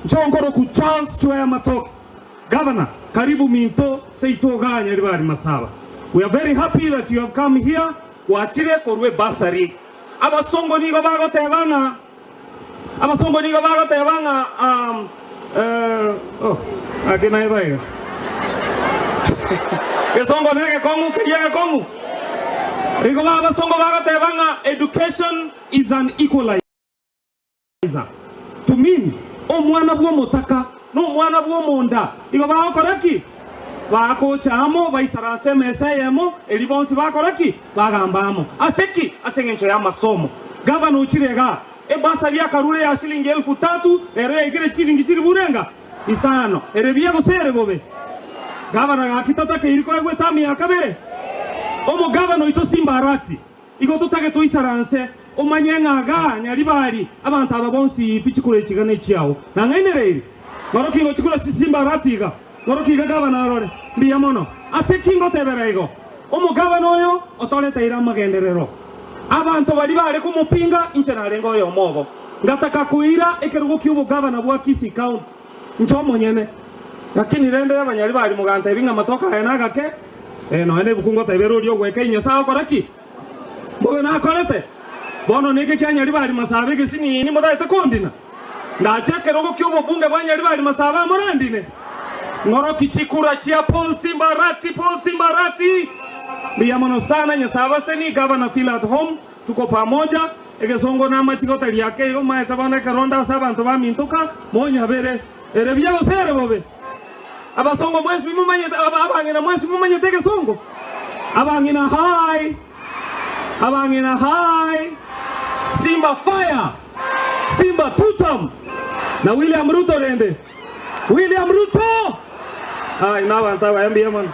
Njongoro ku Charles Chwea Matoke. Governor, karibu minto seitoganya ribari masaba. We are very happy that you have come here. Wachire korwe basari. Abasongo nigo bagotebanga. Abasongo nigo bagotebanga akina ibaga. Kesongo nege kongu kiyaga kongu. Nigo abasongo bagotebanga education is an equalizer. To mean omwana bwo motaka no mwana bwo monda igo bakoraki bako chamo baisarase mesayemo elibonsi bakoraki bagambamo aseki asengencho ya masomo gavana uchirega ebasa lya karure ya shilingi 3000 ero igire shilingi chiri burenga isano erebiye gusere bobe gavana akitata ke iriko gwetami yakabere omo gavana ito simbarati igo tutage tuisaranse omanyengaga nyaribari abantu ababonsi pichikure chigane chiao nangainere ngoroki ngo chikura chisimba ratiga ngoroki gavana arore mbiya mono asekingo teberego omugavana oyo otoleta ira magenderero abantu bali bare kumupinga inchenare ngo yo mobo ngataka kuira ekerugo kyubo gavana bwa Kisii County nchomo nyene lakini rende y'abanyari bari muganta ibinga matoka yana ke no ene bukungo tebero lyo gweke nyasa koraki bobe na korete bono nike kyanyari bari masabe gesini ni modaita kondina ndacheke rogo kyubo bunge bwanyari bari masaba morandine ngoro kichikura chia Paul Simbarati biyamono sana nyasaba seni governor feel at home tuko pamoja egesongo na machiko tali yake yo maeta bana karonda sabantu ba mintuka monya bere erebya gosere bobe abasongo mwesi mumanye abangina mwesi mumanye teke songo abangina high Simba fire Simba tutam na William Ruto rende William Ruto ai na banta ba mbia man